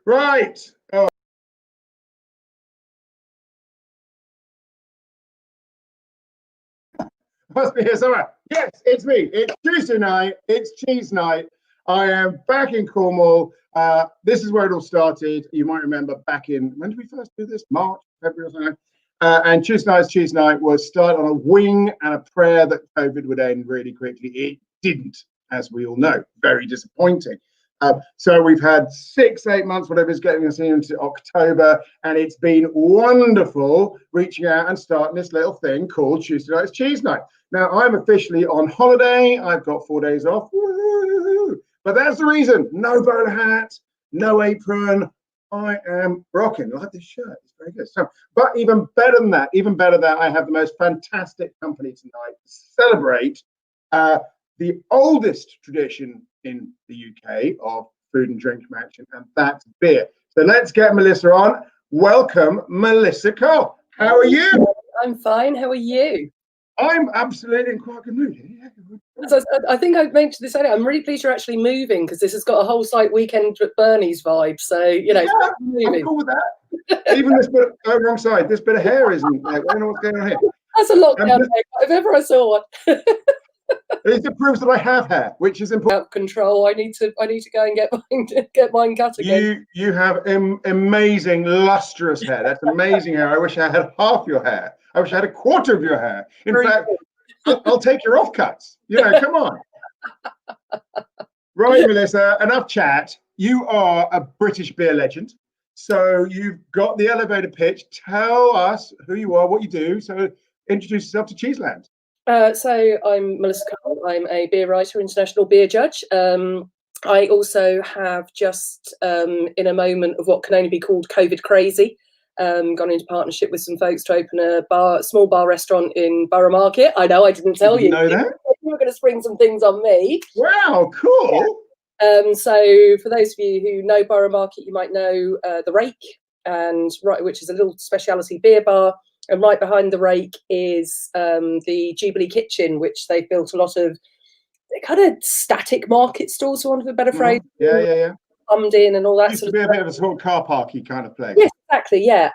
Right. Oh. Must be here somewhere. Yes, it's me. It's Tuesday night. It's cheese night. I am back in Cornwall. This is where it all started. You might remember back in, when did we first do this? March, February or something. And Tuesday night's cheese night was started on a wing and a prayer that COVID would end really quickly. It didn't, as we all know. Very disappointing. So we've had 6-8 months, whatever is getting us into October, and it's been wonderful reaching out and starting this little thing called Tuesday Night's Cheese Night. Now, I'm officially on holiday. I've got 4 days off. Woo-hoo-hoo. But that's the reason. No bowler hat, no apron. I am rocking. I like this shirt. It's very good. So, but even better than that, I have the most fantastic company tonight to celebrate the oldest tradition in the UK of food and drink matching, and that's beer. So let's get Melissa on. Welcome, Melissa Cole. How are you? I'm fine. How are you? I'm absolutely in quite a good mood. So I think I mentioned this earlier. I'm really pleased you're actually moving because this has got a whole weekend at Bernie's vibe. So, you know, yeah, I'm cool with that. Even this bit, wrong side, this bit of hair isn't like, I don't know what's going on here. That's a lockdown hair, if ever I saw one. It proves that I have hair, which is important. Out of control. I need to go and get mine cut again. You have amazing lustrous hair. That's amazing hair. I wish I had half your hair. I wish I had a quarter of your hair. In fact, I'll take your offcuts. You know, come on. Right, Melissa, enough chat. You are a British beer legend. So you've got the elevator pitch. Tell us who you are, what you do. So introduce yourself to Cheeseland. So I'm Melissa Cole. I'm a beer writer, international beer judge. I also have just, in a moment of what can only be called COVID crazy, gone into partnership with some folks to open a small bar restaurant in Borough Market. I know I didn't tell you. Know that? You were going to spring some things on me. Wow, cool. Yeah. So for those of you who know Borough Market, you might know the Rake, which is a little specialty beer bar. And right behind the Rake is the Jubilee Kitchen, which they've built a lot of kind of static market stalls, for want of a better phrase. Yeah. Plumbed in and all that used sort to of be a bit of a sort of car parky kind of place. Yes, exactly. Yeah.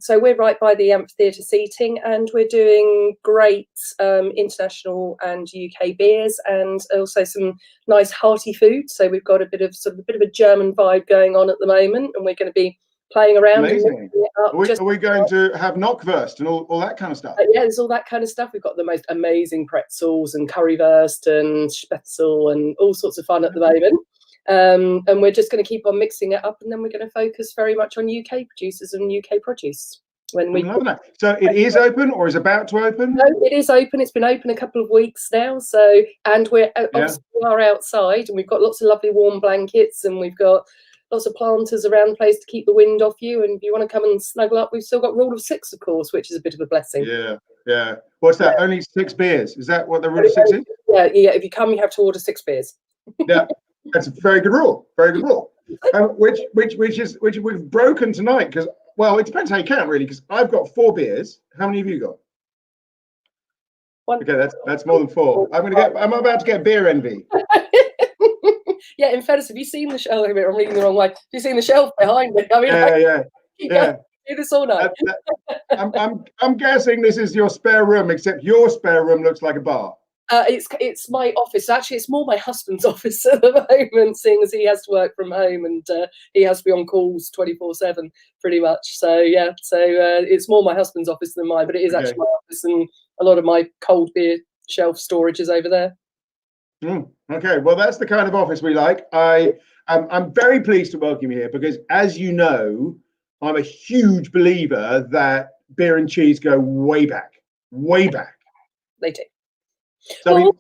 So we're right by the amphitheatre seating, and we're doing great international and UK beers, and also some nice hearty food. So we've got a bit of a German vibe going on at the moment, and we're going to be playing around. Amazing. Are we going to have knockwurst and all that kind of stuff? Yeah, there's all that kind of stuff. We've got the most amazing pretzels and currywurst and spätzle and all sorts of fun at the moment. And we're just going to keep on mixing it up, and then we're going to focus very much on UK producers and UK produce. I'm loving that. So it is open, or is about to open? No, it is open. It's been open a couple of weeks now. So, and we are outside, and we've got lots of lovely warm blankets, and we've got lots of planters around the place to keep the wind off you. And if you want to come and snuggle up, we've still got rule of 6, of course, which is a bit of a blessing. Yeah. What's that? Yeah. Only 6 beers? Is that what the rule of 6 is? Yeah. If you come, you have to order 6 beers. Yeah, that's a very good rule. Very good rule. Which we've broken tonight because, well, it depends how you count really. Because I've got 4 beers. How many have you got? 1. Okay, that's more than 4. I'm about to get beer envy. Yeah, in fairness, have you seen the shelf? I'm reading the wrong way. Have you seen the shelf behind me? I mean, yeah. Do this all night. I'm guessing this is your spare room, except your spare room looks like a bar. It's my office. Actually, it's more my husband's office at the moment, seeing as he has to work from home and he has to be on calls 24/7, pretty much. So yeah, it's more my husband's office than mine, but it is actually my office, and a lot of my cold beer shelf storage is over there. Okay, well, that's the kind of office we like. I'm very pleased to welcome you here because, as you know, I'm a huge believer that beer and cheese go way back. They do. So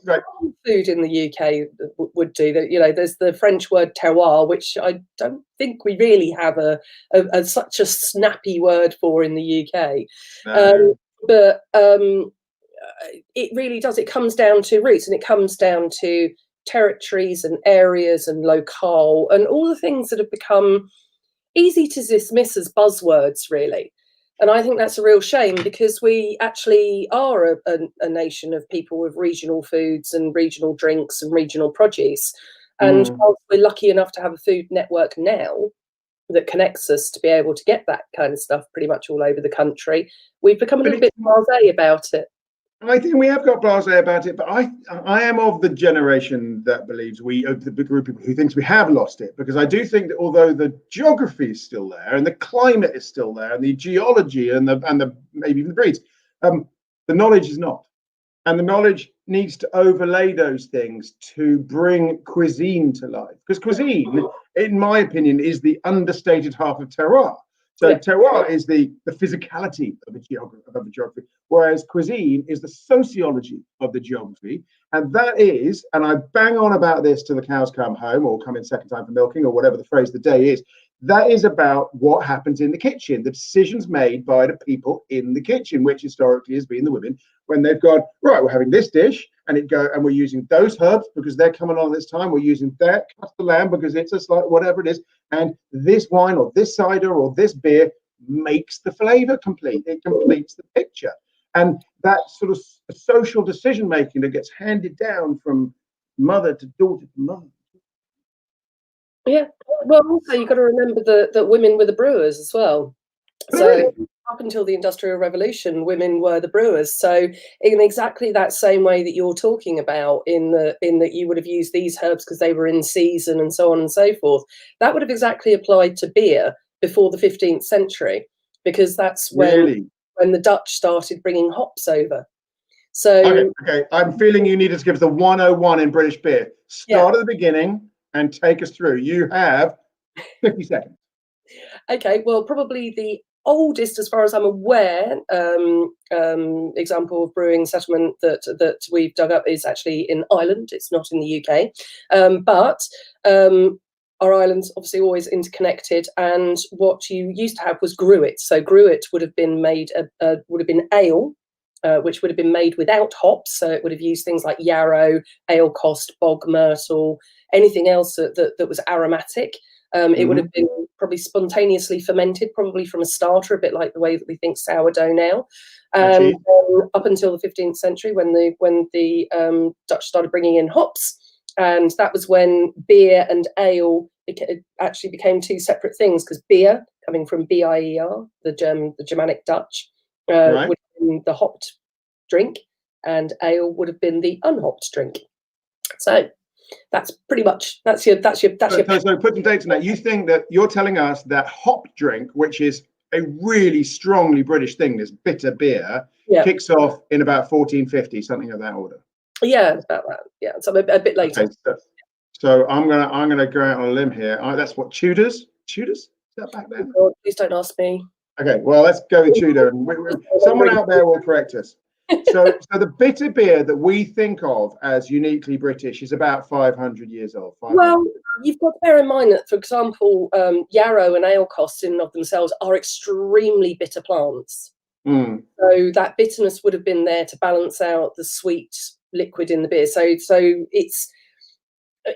food in the UK would do that. You know, there's the French word terroir, which I don't think we really have such a snappy word for in the UK. No. But it really does. It comes down to roots, and it comes down to territories and areas and locale and all the things that have become easy to dismiss as buzzwords, really. And I think that's a real shame because we actually are a nation of people with regional foods and regional drinks and regional produce. And whilst we're lucky enough to have a food network now, that connects us to be able to get that kind of stuff pretty much all over the country. We've become a little bit blasé about it. I think we have got blasé about it, but I am of the generation that believes the big group of people who thinks we have lost it, because I do think that although the geography is still there and the climate is still there and the geology and the maybe even the breeds, the knowledge is not. And the knowledge needs to overlay those things to bring cuisine to life. Because cuisine, in my opinion, is the understated half of terroir. So terroir is the physicality of a geography, whereas cuisine is the sociology of the geography. And that is, and I bang on about this till the cows come home or come in second time for milking or whatever the phrase of the day is, that is about what happens in the kitchen, the decisions made by the people in the kitchen, which historically has been the women, when they've gone, right, we're having this dish and we're using those herbs because they're coming on this time. We're using that cut the lamb because it's a slight whatever it is. And this wine or this cider or this beer makes the flavor complete. It completes the picture. And that sort of social decision making that gets handed down from mother to daughter to mother. Yeah, well, also you've got to remember that women were the brewers as well. So up until the Industrial Revolution, women were the brewers. So in exactly that same way that you're talking about, in that you would have used these herbs because they were in season and so on and so forth, that would have exactly applied to beer before the 15th century, because that's when the Dutch started bringing hops over. So okay, I'm feeling you need us to give us the 101 in British beer. Start at the beginning and take us through. You have 50 seconds. Okay, well, probably the oldest, as far as I'm aware, example of brewing settlement that we've dug up is actually in Ireland. It's not in the UK, but our islands obviously always interconnected. And what you used to have was gruit. So gruit would have been made would have been ale, which would have been made without hops. So it would have used things like yarrow, alecost, bog myrtle, anything else that was aromatic. It would have been probably spontaneously fermented, probably from a starter, a bit like the way that we think sourdough now. Up until the 15th century, when the Dutch started bringing in hops, and that was when beer and ale actually became two separate things, because beer, coming from B-I-E-R, the Germanic Dutch, would have been the hopped drink, and ale would have been the unhopped drink. So that's pretty much that's your. So put some dates on that. You think that you're telling us that hop drink, which is a really strongly British thing, this bitter beer, kicks off in about 1450, something of that order. Yeah, about that. Yeah, so a bit later. Okay, so I'm gonna go out on a limb here. That's what Tudors. Is that back then? Oh, please don't ask me. Okay, well, let's go with Tudor, and someone out there will correct us. So the bitter beer that we think of as uniquely British is about 500 years old. Well, you've got to bear in mind that, for example, yarrow and alecost in and of themselves are extremely bitter plants. So that bitterness would have been there to balance out the sweet liquid in the beer. So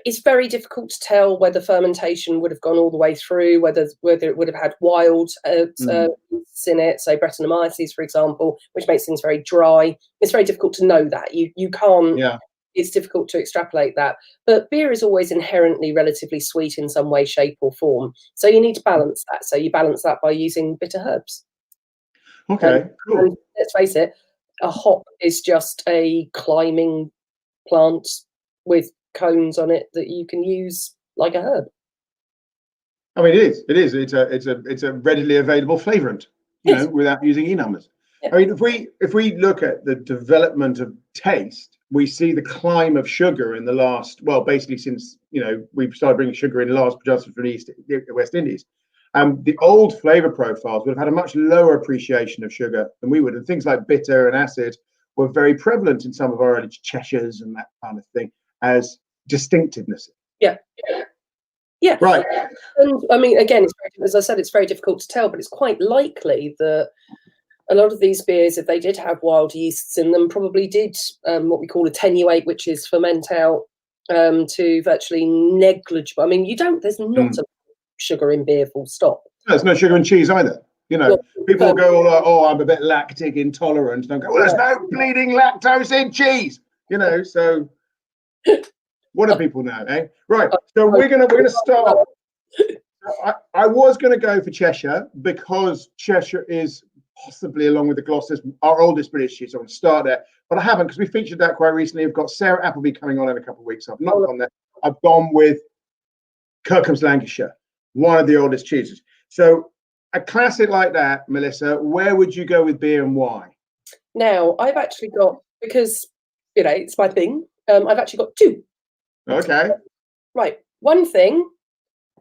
it's very difficult to tell whether fermentation would have gone all the way through, whether it would have had wild yeasts in it, so Brettanomyces, for example, which makes things very dry. It's very difficult to know that. You can't. Yeah. It's difficult to extrapolate that. But beer is always inherently relatively sweet in some way, shape, or form. So you need to balance that. So you balance that by using bitter herbs. Okay, cool. And let's face it, a hop is just a climbing plant with cones on it that you can use like a herb. I mean, it is. It's a readily available flavorant, without using e-numbers. Yeah. I mean, if we look at the development of taste, we see the climb of sugar in the last, well, basically since we've started bringing sugar in large production from the West Indies. The old flavor profiles would have had a much lower appreciation of sugar than we would, and things like bitter and acid were very prevalent in some of our early Cheshires and that kind of thing as distinctiveness. Yeah. Right. And I mean, again, as I said, it's very difficult to tell, but it's quite likely that a lot of these beers, if they did have wild yeasts in them, probably did what we call attenuate, which is ferment out to virtually negligible. I mean, there's not a sugar in beer, full stop. There's no sugar in cheese either. People will go, oh, I'm a bit lactic intolerant. And go, well, there's no bleeding lactose in cheese. So what do people know, eh? Right. So we're gonna start. I was going to go for Cheshire because Cheshire is possibly, along with the Gloucesters, our oldest British cheese. So I'm going to start there, but I haven't because we featured that quite recently. We've got Sarah Appleby coming on in a couple of weeks. So I've not gone there. I've gone with Kirkham's Lancashire, one of the oldest cheeses. So a classic like that, Melissa, where would you go with beer and why? Now, I've actually got, because, it's my thing, I've actually got two. Okay. Right. One thing,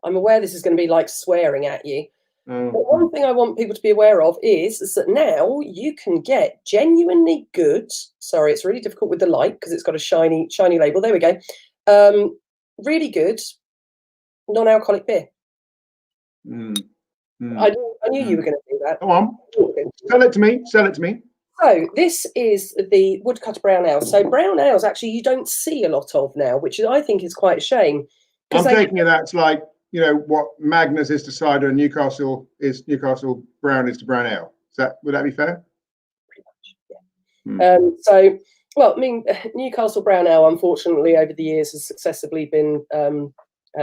I'm aware this is going to be like swearing at you. But one thing I want people to be aware of is that now you can get genuinely good, sorry, it's really difficult with the light because it's got a shiny label. There we go. Really good non-alcoholic beer. I knew you were going to do that. Go on. Sell it to me. Sell it to me. So this is the woodcutter brown ale. So brown ales actually you don't see a lot of now, which I think is quite a shame. I'm taking it that's like, what Magnus is to cider and Newcastle brown is to brown ale. Would that be fair? Pretty much, yeah. Well, I mean, Newcastle brown ale, unfortunately, over the years has successively been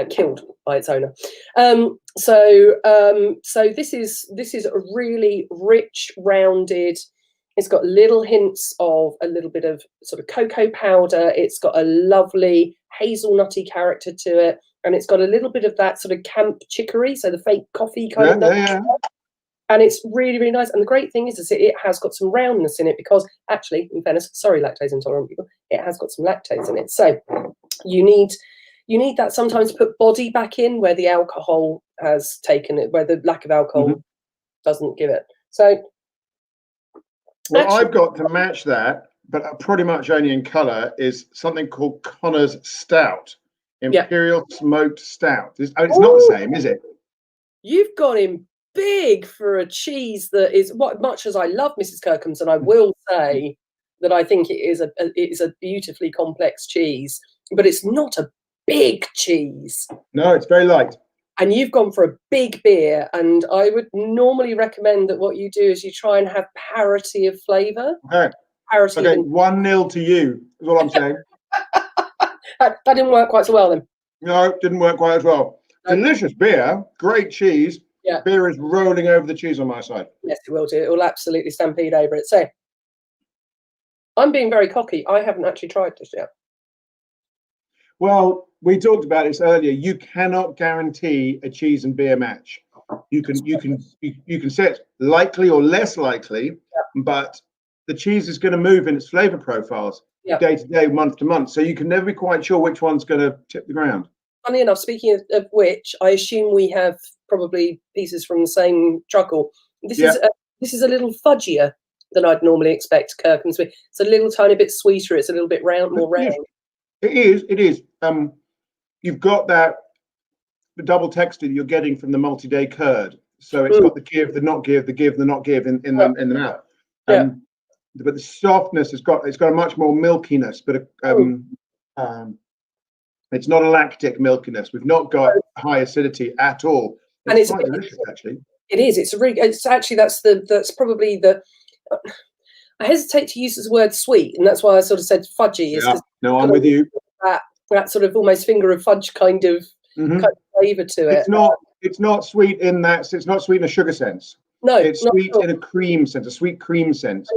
killed by its owner. So this is a really rich, rounded. It's got little hints of a little bit of sort of cocoa powder. It's got a lovely hazelnutty character to it, and it's got a little bit of that sort of camp chicory, so the fake coffee kind of. Yeah. And it's really, really nice. And the great thing is it has got some roundness in it because actually, in fairness, sorry, lactose intolerant people, it has got some lactose in it. So you need that sometimes to put body back in where the alcohol has taken it, where the lack of alcohol doesn't give it. So. Well, I've got to match that, but pretty much only in colour, is something called Connor's Stout, Imperial Smoked Stout. It's not the same, is it? You've got him big for a cheese that is, much as I love Mrs. Kirkham's, and I will say that I think it is a beautifully complex cheese, but it's not a big cheese. No, it's very light. And you've gone for a big beer, and I would normally recommend that what you do is you try and have parity of flavour. Okay. Parity. Okay, 1-0 to you, is all I'm saying. that didn't work quite so well then. No, it didn't work quite as well. Delicious beer, great cheese. Yeah. Beer is rolling over the cheese on my side. Yes, it will do. It will absolutely stampede over it. So, I'm being very cocky. I haven't actually tried this yet. Well, we talked about this earlier. You cannot guarantee a cheese and beer match. You can say it's likely or less likely, but the cheese is going to move in its flavour profiles day to day, month to month. So you can never be quite sure which one's going to tip the ground. Funny enough, speaking of which, I assume we have probably pieces from the same truckle. This is a little fudgier than I'd normally expect Kirkham's to be. It's a little tiny bit sweeter. It's a little bit more round. It is. You've got the double texture that you're getting from the multi-day curd. So it's got the give, the not give, the give, the not give in the mouth. But the softness it's got a much more milkiness, but it's not a lactic milkiness. We've not got high acidity at all. It's quite delicious, actually. It is. It's actually that's probably the. I hesitate to use the word sweet, and that's why I sort of said fudgy. No, I'm with you. That sort of almost finger of fudge kind of flavour to it. It's not sweet in that. It's not sweet in a sugar sense. No, it's sweet in a cream sense, a sweet cream sense.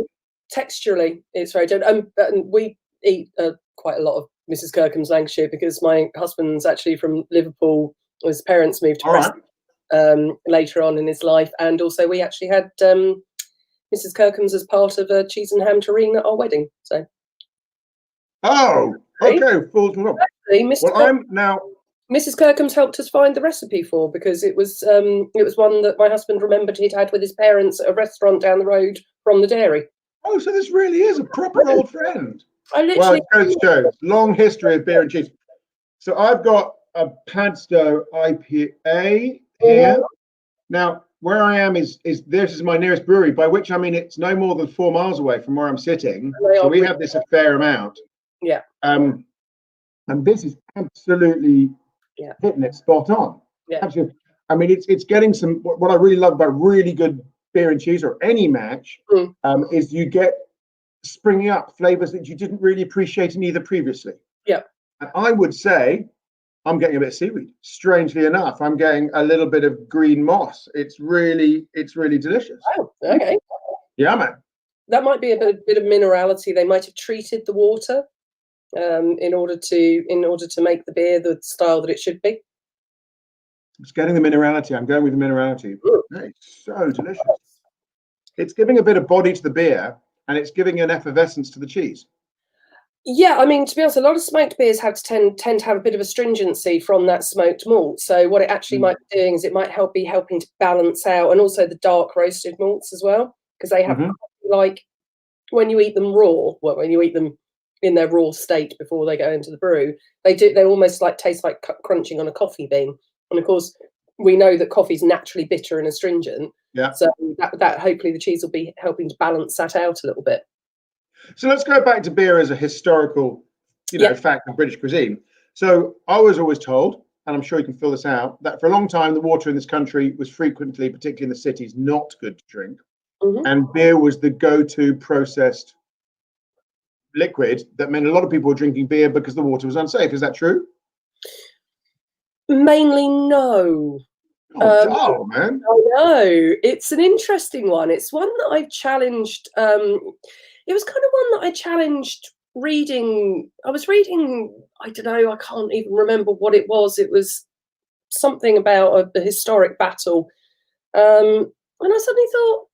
Texturally, it's very good. And we eat quite a lot of Mrs. Kirkham's Lancashire because my husband's actually from Liverpool. His parents moved to Preston later on in his life, and also we actually had Mrs. Kirkham's as part of a cheese and ham terrine at our wedding. So. Oh, okay. Mrs. Kirkham's helped us find the recipe for because it was one that my husband remembered he'd had with his parents at a restaurant down the road from the dairy. Oh, so this really is a proper old friend. Well, it goes to show. Long history of beer and cheese. So I've got a Padstow IPA here. Now, where I am is this is my nearest brewery, by which I mean it's no more than 4 miles away from where I'm sitting. So we have this a fair amount. Yeah. And this is absolutely hitting it spot on. Yeah. Absolutely. I mean, it's getting some. What I really love about really good beer and cheese or any match is you get springing up flavors that you didn't really appreciate in either previously. Yeah. And I would say I'm getting a bit of seaweed. Strangely enough, I'm getting a little bit of green moss. It's really delicious. Oh, okay. Yeah, man. That might be a bit of minerality. They might have treated the water in order to make the beer the style that it should be. It's getting the minerality. I'm going with the minerality. It's so delicious. It's giving a bit of body to the beer, and it's giving an effervescence to the cheese. Yeah, I mean, to be honest, a lot of smoked beers tend to have a bit of astringency from that smoked malt. So what it actually might be doing is it might be helping to balance out, and also the dark roasted malts as well, because they have like when you eat them raw, well, when you eat them in their raw state before they go into the brew, they almost like taste like crunching on a coffee bean. And of course, we know that coffee is naturally bitter and astringent. Yeah. So that hopefully the cheese will be helping to balance that out a little bit. So let's go back to beer as a historical, fact of British cuisine. So I was always told, and I'm sure you can fill this out, that for a long time the water in this country was frequently, particularly in the cities, not good to drink, and beer was the go-to processed liquid. That meant a lot of people were drinking beer because the water was unsafe. Is that true? Mainly, no. Oh, man. I know. It's an interesting one. It's one that I've challenged. It was kind of one that I challenged reading. I was reading, I don't know, I can't even remember what it was. It was something about a historic battle. And I suddenly thought,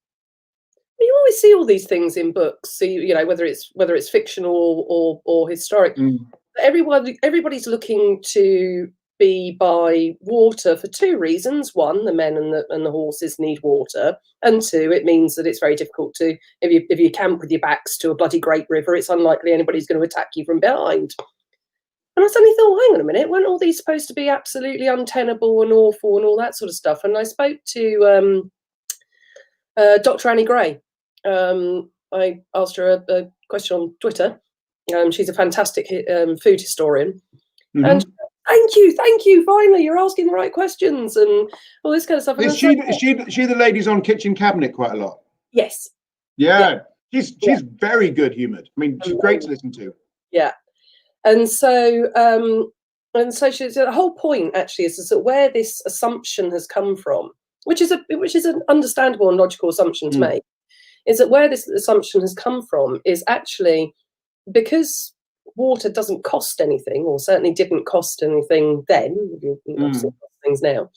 you always see all these things in books, so whether it's fictional or historic. Everybody's looking to be by water for two reasons. One, the men and the horses need water, and two, it means that it's very difficult to, if you camp with your backs to a bloody great river, it's unlikely anybody's going to attack you from behind. And I suddenly thought, hang on a minute, weren't all these supposed to be absolutely untenable and awful and all that sort of stuff? And I spoke to Dr. Annie Gray. I asked her a question on Twitter. She's a fantastic food historian. And thank you. Finally, you're asking the right questions and all this kind of stuff. Is she the ladies on Kitchen Cabinet quite a lot? Yes. Yeah. She's very good humoured. I mean, she's great to listen to. Yeah. And so she's, the whole point actually is that where this assumption has come from, which is an understandable and logical assumption to make, is that where this assumption has come from is actually because water doesn't cost anything, or certainly didn't cost anything then. Obviously cost things now.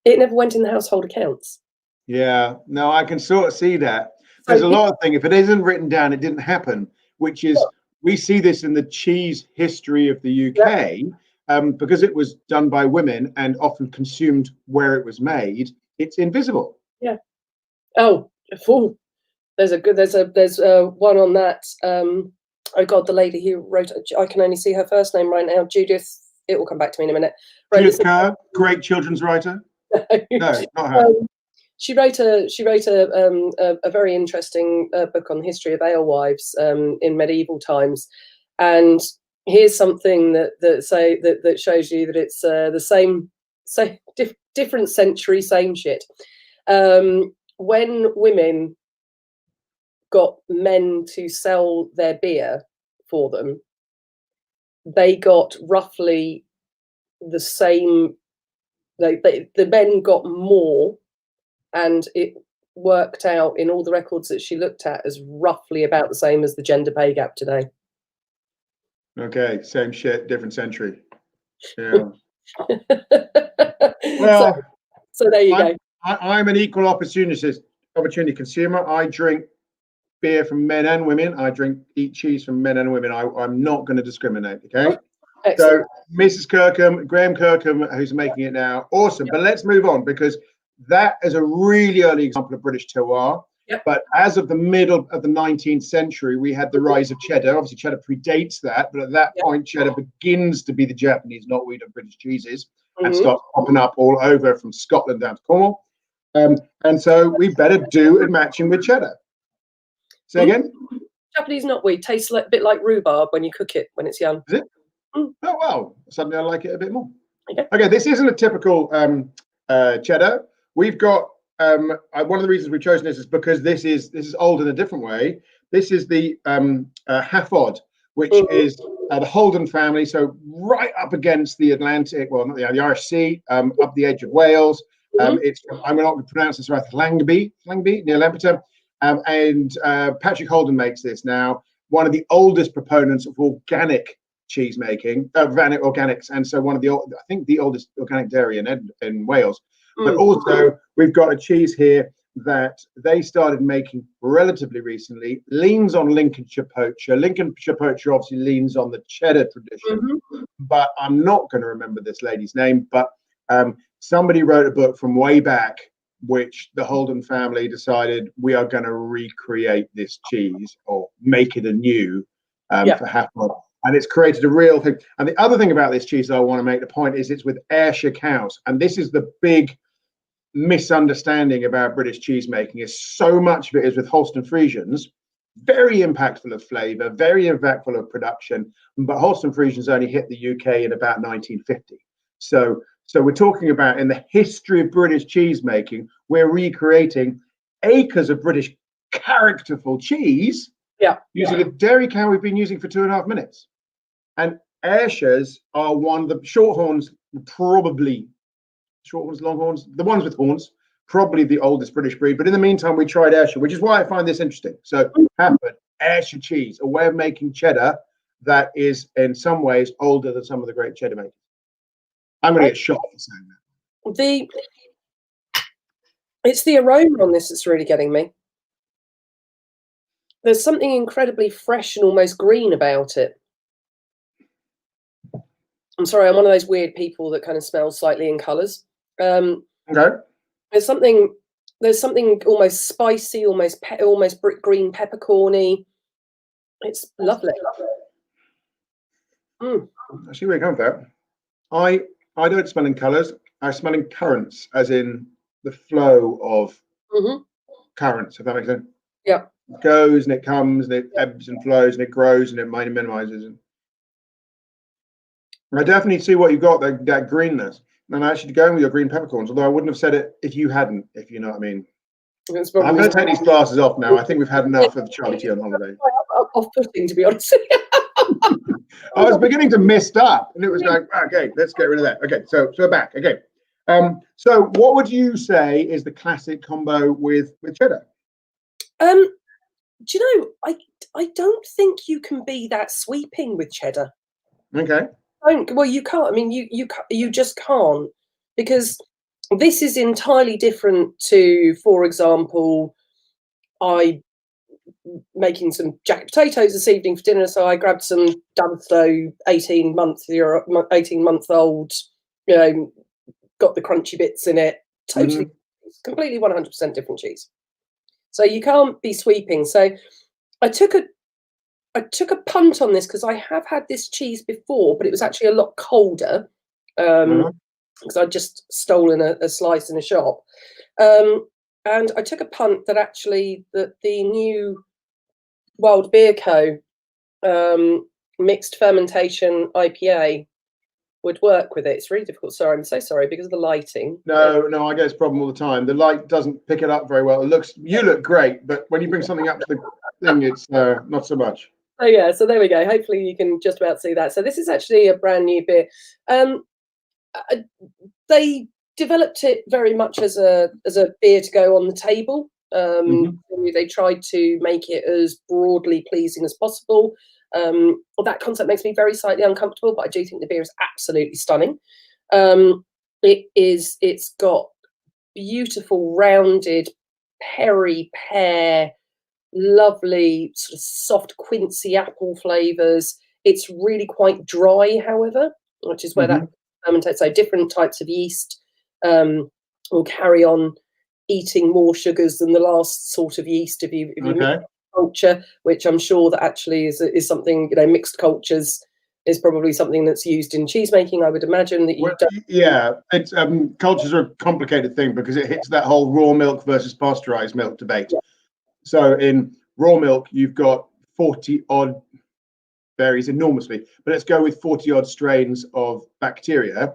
It never went in the household accounts. Yeah, no, I can sort of see that. There's a lot of things. If it isn't written down, it didn't happen. Which is, we see this in the cheese history of the UK, because it was done by women and often consumed where it was made. It's invisible. Yeah. Oh, there's one on that. Oh God, the lady who wrote, I can only see her first name right now, Judith. It will come back to me in a minute. Judith Kerr, great children's writer. No, not her. She wrote a very interesting book on the history of alewives in medieval times, and here's something that shows you that it's the same, different century, same shit. When women got men to sell their beer for them, they got roughly the same. The men got more, and it worked out in all the records that she looked at as roughly about the same as the gender pay gap today. Okay, same shit, different century. Yeah. Well, so there you go. I'm an equal opportunity consumer. I drink beer from men and women. I eat cheese from men and women. I'm not going to discriminate. Okay. Excellent. So Mrs. Kirkham, Graham Kirkham, who's making it now, awesome. Yep. But let's move on, because that is a really early example of British terroir. Yep. But as of the middle of the 19th century, we had the rise of cheddar. Obviously, cheddar predates that, but at that point, cheddar begins to be the Japanese knotweed of British cheeses and starts popping up all over from Scotland down to Cornwall. And so we better do it matching with cheddar. Say again? Japanese knotweed tastes a bit like rhubarb when you cook it when it's young. Is it? Oh, wow. Suddenly I like it a bit more. Okay, this isn't a typical cheddar. We've got, one of the reasons we've chosen this is because this is old in a different way. This is the half odd, which is the Holden family. So right up against the Atlantic, well, not the Irish Sea, up the edge of Wales. It's, I'm not going to pronounce this right, Langby near Lampeter. And Patrick Holden makes this now, one of the oldest proponents of organic cheese making, organics, and so one of the old, I think the oldest organic dairy in Wales. But also we've got a cheese here that they started making relatively recently, leans on Lincolnshire poacher. Lincolnshire poacher obviously leans on the cheddar tradition, but I'm not going to remember this lady's name, but somebody wrote a book from way back which the Holden family decided we are going to recreate this cheese or make it anew for Halford. And it's created a real thing. And the other thing about this cheese I want to make the point is it's with Ayrshire cows. And this is the big misunderstanding about British cheese making, is so much of it is with Holstein Friesians, very impactful of flavour, very impactful of production. But Holstein Friesians only hit the UK in about 1950. So we're talking about, in the history of British cheese making, we're recreating acres of British characterful cheese using a dairy cow we've been using for 2.5 minutes. And Ayrshires are one of the shorthorns, probably shorthorns, longhorns, the ones with horns, probably the oldest British breed. But in the meantime, we tried Ayrshire, which is why I find this interesting. So Halford, Ayrshire cheese, a way of making cheddar that is in some ways older than some of the great cheddar makers. I'm going to get shot for saying that. It's the aroma on this that's really getting me. There's something incredibly fresh and almost green about it. I'm sorry, I'm one of those weird people that kind of smells slightly in colours. Okay. There's something almost spicy, almost green peppercorny. It's lovely. I see where you come from. I don't smell in colours. I smell in currents, as in the flow of currents, if that makes sense. Yeah. It goes and it comes and it ebbs and flows and it grows and it minimizes. And I definitely see what you've got, that greenness. And I actually going with your green peppercorns, although I wouldn't have said it if you hadn't, if you know what I mean. I'm going to take these glasses off now. I think we've had enough of Charlie Tea on holiday. Off-putting, to be honest. I was beginning to mist up, and it was like, okay, let's get rid of that. Okay, so we're back. Okay, so what would you say is the classic combo with cheddar? Do you know? I don't think you can be that sweeping with cheddar. Okay. Well, you can't. I mean, you just can't, because this is entirely different to, for example, I making some jacket potatoes this evening for dinner, so I grabbed some Dunstow 18-month-old, you know, got the crunchy bits in it, totally completely 100% different cheese. So you can't be sweeping. So I took a punt on this because I have had this cheese before, but it was actually a lot colder because I'd just stolen a slice in a shop. And I took a punt that actually the new Wild Beer Co. Mixed fermentation IPA would work with it. It's really difficult. Sorry, I'm so sorry because of the lighting. No, I get this problem all the time. The light doesn't pick it up very well. You look great, but when you bring something up to the thing, it's not so much. Oh yeah, so there we go. Hopefully you can just about see that. So this is actually a brand new beer. They developed it very much as a beer to go on the table. They tried to make it as broadly pleasing as possible. That concept makes me very slightly uncomfortable, but I do think the beer is absolutely stunning. It's got beautiful rounded perry pear, lovely sort of soft quincy apple flavors. It's really quite dry, however, which is where that fermentates. So different types of yeast will carry on eating more sugars than the last sort of yeast if you mix culture, which I'm sure that actually is something, you know, mixed cultures is probably something that's used in cheese making. I would imagine that it's cultures are a complicated thing because it hits that whole raw milk versus pasteurized milk debate. So in raw milk, you've got 40 odd, varies enormously, but let's go with 40 odd strains of bacteria.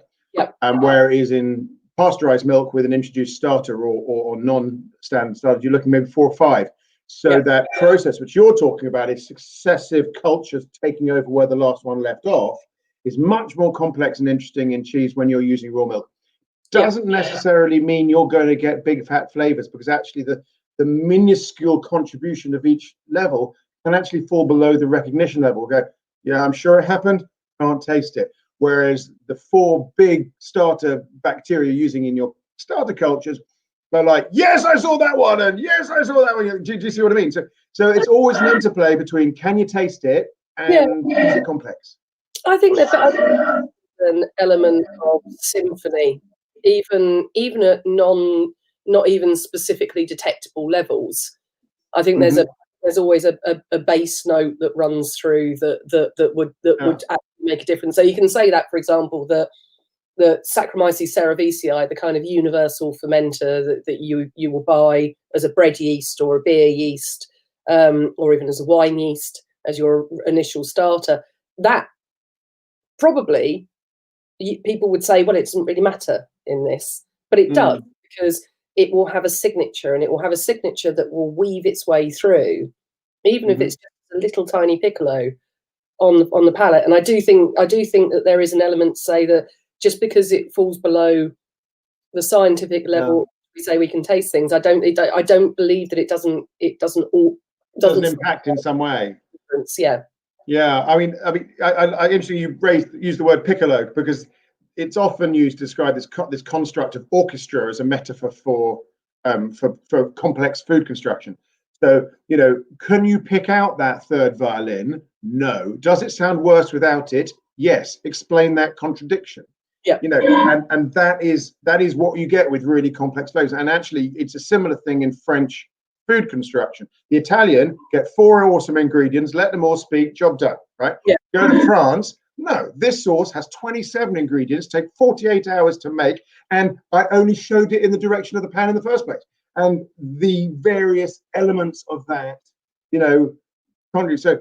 Whereas in pasteurized milk with an introduced starter or non-standard starter, you're looking maybe 4 or 5. So that process which you're talking about is successive cultures taking over where the last one left off is much more complex and interesting in cheese when you're using raw milk. Doesn't necessarily mean you're going to get big fat flavors, because actually the minuscule contribution of each level can actually fall below the recognition level. Go, yeah, I'm sure it happened, can't taste it. Whereas the 4 big starter bacteria using in your starter cultures, they're like, yes, I saw that one, and yes, I saw that one. Do you see what I mean? So it's always an interplay between can you taste it and is it complex? I think there's an element of symphony, even at not even specifically detectable levels. I think there's always a bass note that runs through that would actually make a difference. So you can say that, for example, the Saccharomyces cerevisiae, the kind of universal fermenter that you will buy as a bread yeast or a beer yeast, or even as a wine yeast as your initial starter, that probably people would say, well, it doesn't really matter in this, but it does, because it will have a signature, and it will have a signature that will weave its way through, even if it's just a little tiny piccolo on the palate. And I do think that there is an element to say that just because it falls below the scientific level, we say we can taste things. I don't believe that it doesn't impact in some way. Yeah. Yeah, I mean, I interesting you use the word piccolo, because it's often used to describe this construct of orchestra as a metaphor for complex food construction. So, can you pick out that third violin? No. Does it sound worse without it? Yes. Explain that contradiction. Yeah. And that is what you get with really complex flavors. And actually, it's a similar thing in French food construction. The Italian get 4 awesome ingredients, let them all speak, job done, right? Yeah. Go to France, no, this sauce has 27 ingredients, take 48 hours to make, and I only showed it in the direction of the pan in the first place. And the various elements of that, contribute. So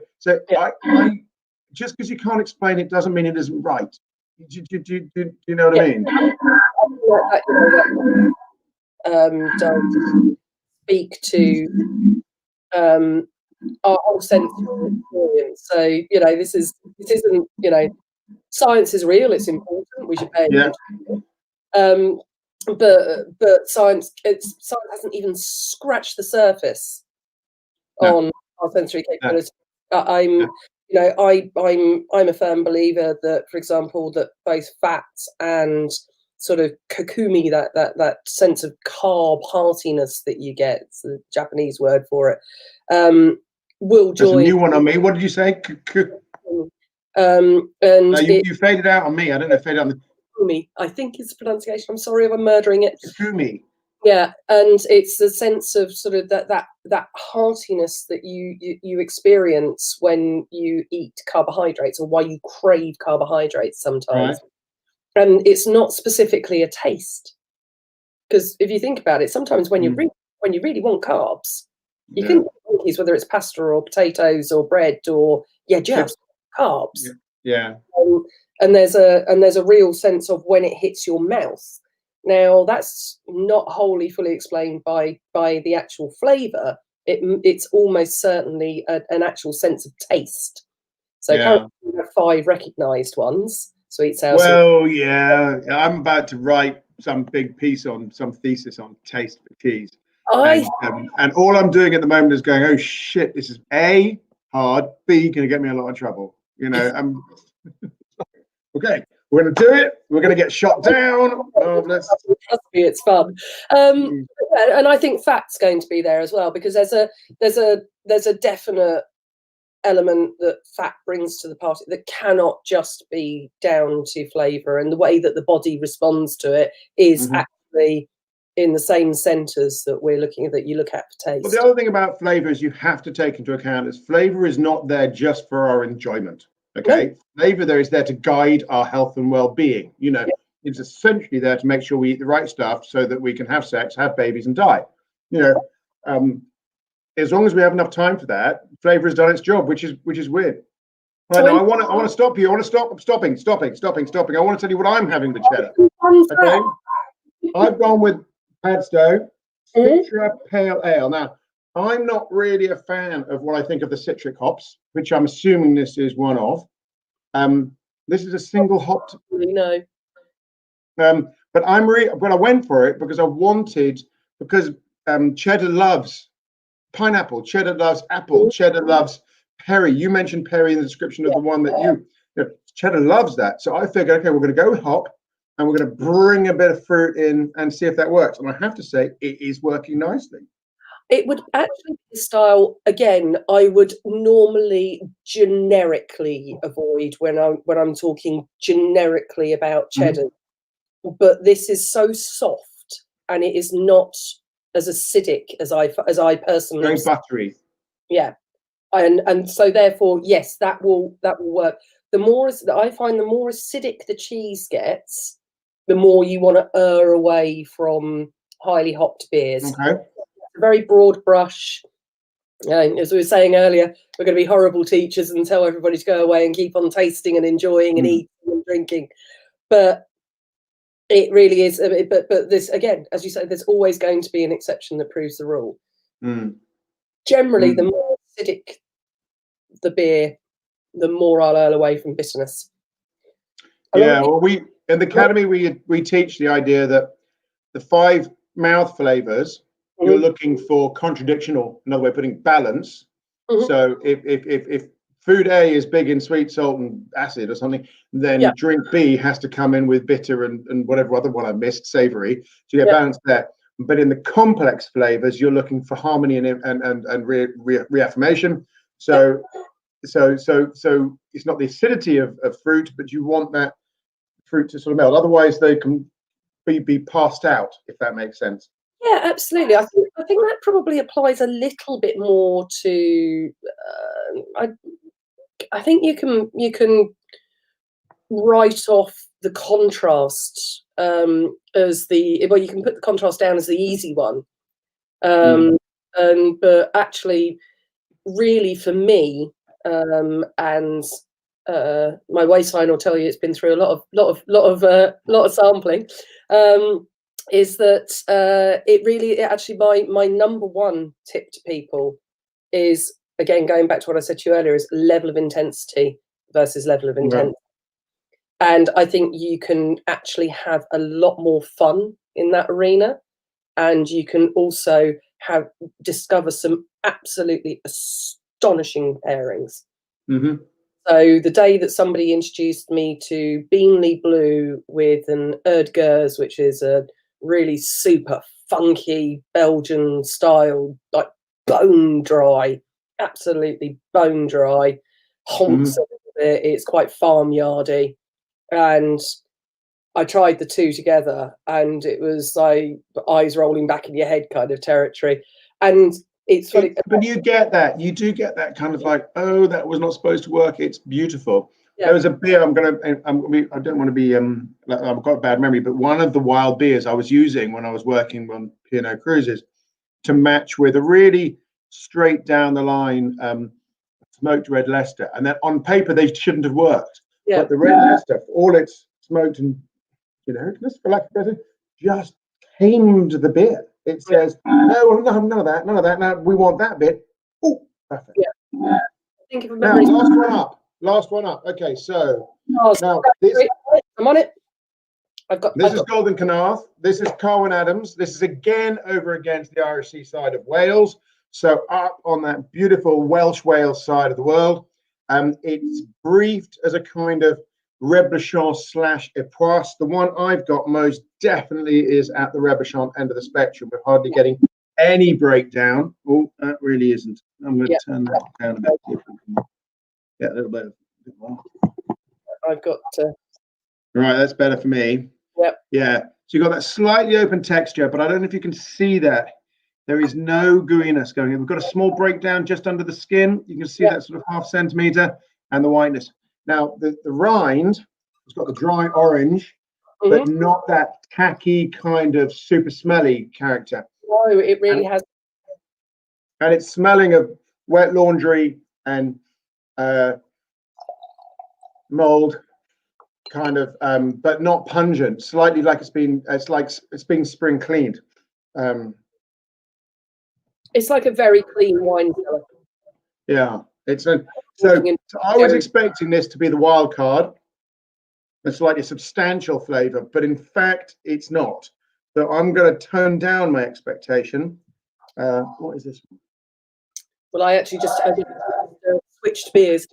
I just because you can't explain it doesn't mean it isn't right. Do you know what I mean? Does speak to our whole sensory experience. So this isn't science is real. It's important. We should pay attention. But science hasn't even scratched the surface on our sensory capability. I'm a firm believer that, for example, that both fats and sort of kokumi, that sense of carb heartiness that you get, it's the Japanese word for it, will join. There's a new one on me. What did you say? And you faded out on me. I don't know if faded on kokumi, I think is the pronunciation. I'm sorry if I'm murdering it. Kokumi. Yeah, and it's the sense of sort of that heartiness that you experience when you eat carbohydrates, or why you crave carbohydrates sometimes. Right. And it's not specifically a taste, because if you think about it, sometimes when you really want carbs, you can eat whether it's pasta or potatoes or bread or just carbs. Yeah. And there's a real sense of when it hits your mouth. Now that's not wholly fully explained by the actual flavour. It's almost certainly an actual sense of taste. So currently we have 5 recognised ones. Sweet, sour. Well, yeah, I'm about to write some big piece on some thesis on taste for cheese, and all I'm doing at the moment is going, oh shit, this is A, hard, B, going to get me a lot of trouble. I'm okay. We're going to do it. We're going to get shot down. Trust me, it's fun. And I think fat's going to be there as well, because there's a definite element that fat brings to the party that cannot just be down to flavour, and the way that the body responds to it is actually in the same centres that you look at for taste. Well, the other thing about flavour is you have to take into account is flavour is not there just for our enjoyment. Okay, flavour there is there to guide our health and well-being. It's essentially there to make sure we eat the right stuff so that we can have sex, have babies, and die. As long as we have enough time for that, flavour has done its job, which is weird. Right, now I want to stop you. I want to stopping. I want to tell you what I'm having with cheddar. Okay, I've gone with Padstow Citra Pale Ale. Now I'm not really a fan of what I think of the citric hops, which I'm assuming this is one of. This is a single hopped. No. But I went for it because I wanted, because cheddar loves pineapple, cheddar loves apple, cheddar loves Perry. You mentioned Perry in the description of the one that you know, cheddar loves that. So I figured, okay, we're going to go with hop and we're going to bring a bit of fruit in and see if that works. And I have to say, it is working nicely. It would actually be a style, again, I would normally generically avoid when I'm talking generically about cheddar. But this is so soft and it is not as acidic as I personally. Very buttery. Yeah. And so therefore, yes, that will work. The more I find, the more acidic the cheese gets, the more you want to err away from highly hopped beers. Okay. A very broad brush. As we were saying earlier, we're going to be horrible teachers and tell everybody to go away and keep on tasting and enjoying and eating and drinking. But it really is. But this, again, as you say, there's always going to be an exception that proves the rule. Generally, the more acidic the beer, the more I'll err away from bitterness. Yeah, well, we in the academy we teach the idea that the 5 mouth flavors you're looking for contradiction, or another way of putting balance. So if food A is big in sweet, salt, and acid or something, then drink B has to come in with bitter and whatever other one I missed, savory. So you get balance there. But in the complex flavors, you're looking for harmony and reaffirmation. So it's not the acidity of fruit, but you want that fruit to sort of melt. Otherwise, they can be passed out, if that makes sense. Yeah, absolutely. I think that probably applies a little bit more to. I think you can write off the contrast as the you can put the contrast down as the easy one, but actually, really for me, and my waistline will tell you it's been through a lot of sampling. Is that it actually my number one tip to people is, again, going back to what I said to you earlier, is level of intensity versus level of intent. And I think you can actually have a lot more fun in that arena, and you can also discover some absolutely astonishing pairings. So the day that somebody introduced me to Beanley Blue with an Erdgers, which is a really super funky Belgian style, like bone dry, absolutely bone dry, haunts a little bit. It's quite farmyardy, and I tried the two together, and it was like eyes rolling back in your head kind of territory. And it's funny, but you get that. You do get that kind of like, oh, that was not supposed to work. It's beautiful. There was a beer I don't want to be I've got a bad memory, but one of the wild beers I was using when I was working on P&O cruises to match with a really straight down the line smoked Red Leicester, and then on paper they shouldn't have worked. But the Red Leicester, all its smoked and genericness, for lack of better, just tamed the beer. It says, no, none of that. No, we want that bit. Oh, perfect. Think of a now, last one up. Okay, so now I'm on it. This is Golden Canarth. This is Carwyn Adams. This is again over against the Irish seaside of Wales. So up on that beautiful Welsh Wales side of the world. It's briefed as a kind of Reblochon / Epoisse. The one I've got most definitely is at the Reblochon end of the spectrum. We're hardly getting any breakdown. Oh, that really isn't. I'm going to turn that down a bit. Get a little bit more. I've got right, that's better for me. Yeah, so you've got that slightly open texture, but I don't know if you can see that. There is no gooiness going in. We've got a small breakdown just under the skin. You can see that sort of ½ centimeter, and the whiteness. Now, the rind has got the dry orange, but not that tacky kind of super smelly character. No, it really has. And it's smelling of wet laundry and mold, kind of, but not pungent. Slightly like it's been spring cleaned. It's like a very clean wine cellar. Yeah, it's a so I was expecting this to be the wild card. It's like a substantial flavour, but in fact, it's not. So I'm going to tone down my expectation. What is this? Well, I just switched beers.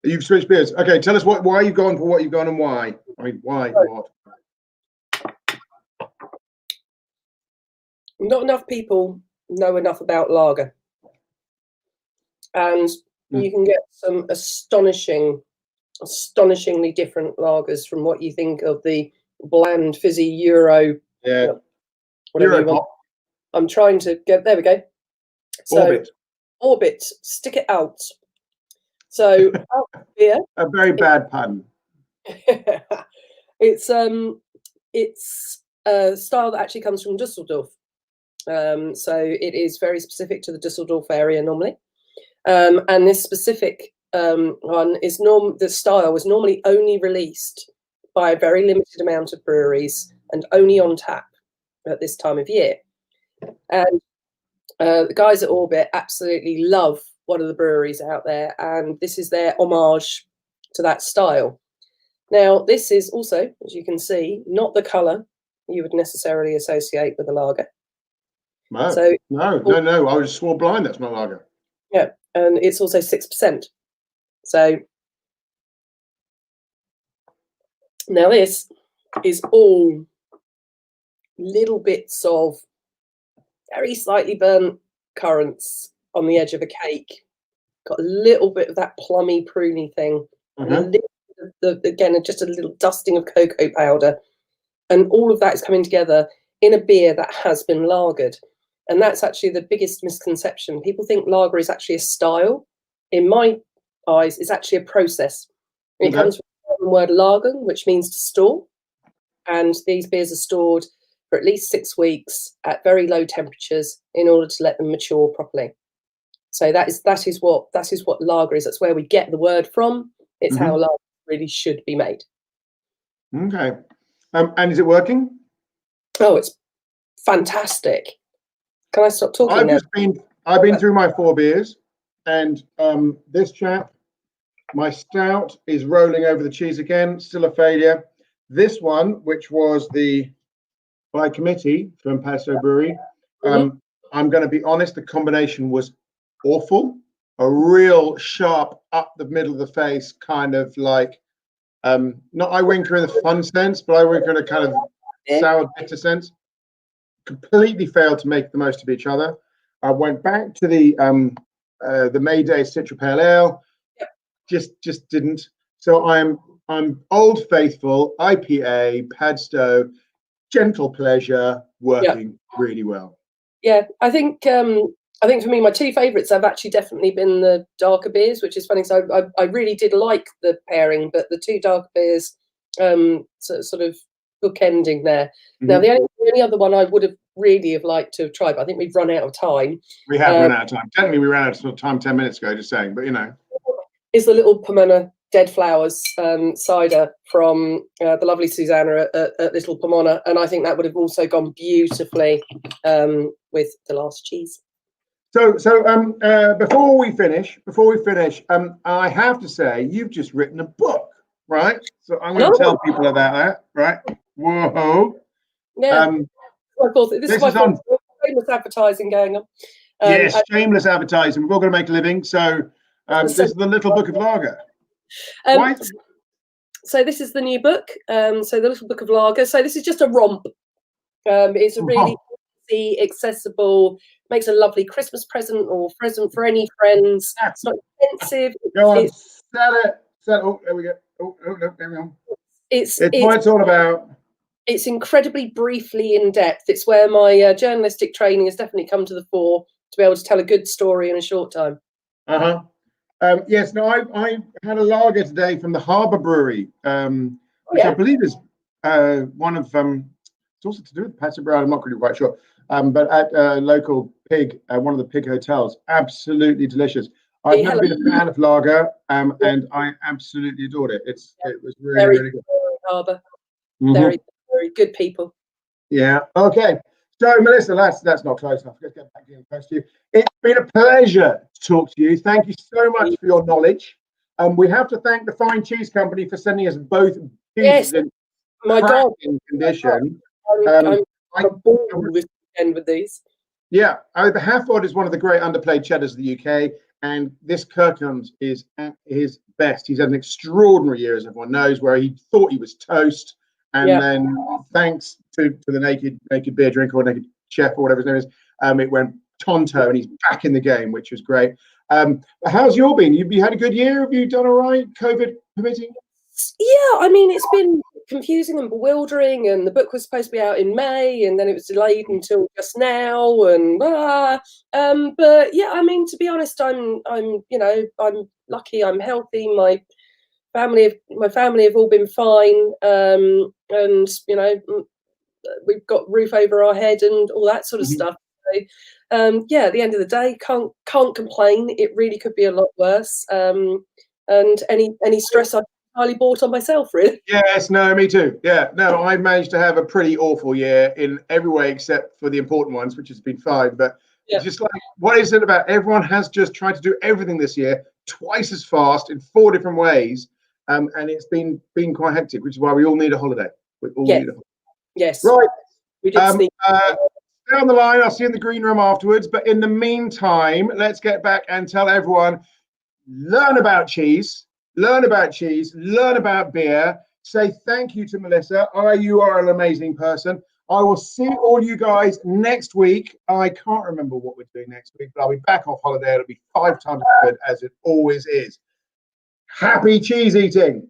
You've switched beers. Okay, tell us why you've gone for what you've gone and why. I mean, why? What? Not enough people know enough about lager, and you can get some astonishingly different lagers from what you think of the bland, fizzy Euro. Yeah. Whatever you want. I'm trying to get. There we go. So, Orbit. Stick it out. So beer. A very bad pun. It's a style that actually comes from Dusseldorf. So it is very specific to the Dusseldorf area normally. And this specific one is the style was normally only released by a very limited amount of breweries and only on tap at this time of year. And the guys at Orbit absolutely love one of the breweries out there, and this is their homage to that style. Now, this is also, as you can see, not the colour you would necessarily associate with a lager. No, so, no. I was swore blind that's not lager. Yeah, and it's also 6%. So now this is all little bits of very slightly burnt currants on the edge of a cake. Got a little bit of that plummy, pruny thing. And a little again, just a little dusting of cocoa powder. And all of that is coming together in a beer that has been lagered. And that's actually the biggest misconception. People think lager is actually a style. In my eyes, it's actually a process. It comes from the word lagen, which means to store. And these beers are stored for at least 6 weeks at very low temperatures in order to let them mature properly. So that is what lager is. That's where we get the word from. It's how lager really should be made. Okay. And is it working? Oh, it's fantastic. Can I stop talking now? I've been through my 4 beers, and this chap, my stout, is rolling over the cheese again. Still a failure. This one, which was by committee from Paso Brewery, I'm going to be honest, the combination was awful. A real sharp up the middle of the face kind of like, not eye winker in the fun sense, but eye winker in a kind of sour bitter sense. Completely failed to make the most of each other. I went back to the Mayday Citra Pale Ale. Just didn't. So I'm Old Faithful IPA Padstow, gentle pleasure, working really well. Yeah, I think for me, my 2 favourites have actually definitely been the darker beers, which is funny. So I really did like the pairing, but the 2 darker beers sort of bookending there. Now, the only other one I would have really liked to have tried, but I think we've run out of time. We have run out of time. Technically, we ran out of time 10 minutes ago, just saying, but you know. Is the Little Pomona Dead Flowers cider from the lovely Susanna at Little Pomona, and I think that would have also gone beautifully with the last cheese. So before we finish, I have to say you've just written a book, right? So I'm going to tell people about that, right? Whoa! Yeah, this is my shameless advertising going on. Yes, shameless advertising. We're all going to make a living. So this is the Little Book of Lager. So this is the new book. So the Little Book of Lager. So this is just a romp. It's a really easy, accessible, makes a lovely Christmas present or present for any friends. It's not expensive. Go on, sell it. Oh, there we go. Oh, no, there we go. It's what it's all about. It's incredibly briefly in depth. It's where my journalistic training has definitely come to the fore to be able to tell a good story in a short time. Yes, no, I had a lager today from the Harbour Brewery, which I believe is one of it's also to do with Paso Brewery. I'm not really quite sure, but at a local pig, one of the pig hotels, absolutely delicious. I've never been a fan of lager, and I absolutely adored it. It was really good. Harbour, very good people. Yeah. Okay. So, Melissa, that's not close enough. Let's get back in close to you. It's been a pleasure to talk to you. Thank you so much for your knowledge. We have to thank the Fine Cheese Company for sending us both cheeses in my God, condition. I'm bored this weekend with these. Yeah, the Halford is one of the great underplayed cheddars of the UK, and this Kirkham's is at his best. He's had an extraordinary year, as everyone knows, where he thought he was toast, and then thanks to the naked beer drinker or naked chef or whatever his name is, it went tonto, and he's back in the game, which was great. How's your been? You had a good year? Have you done all right, COVID permitting? Yeah, I mean, it's been confusing and bewildering, and the book was supposed to be out in May, and then it was delayed until just now, and but yeah, I mean, to be honest, I'm lucky, I'm healthy, my family have all been fine, and we've got roof over our head and all that sort of stuff. So, yeah, at the end of the day, can't complain. It really could be a lot worse, and any stress I've entirely bought on myself, really. Yes, no, me too. Yeah, no, I've managed to have a pretty awful year in every way except for the important ones, which has been fine. But it's just like, what is it about? Everyone has just tried to do everything this year twice as fast in 4 different ways, and it's been quite hectic, which is why we all need a holiday. We all need a holiday. Yes. Right. We did sneak. Down the line, I'll see you in the green room afterwards. But in the meantime, let's get back and tell everyone, learn about cheese, learn about beer. Say thank you to Melissa. You are an amazing person. I will see all you guys next week. I can't remember what we're doing next week, but I'll be back off holiday. It'll be 5 times as good as it always is. Happy cheese eating.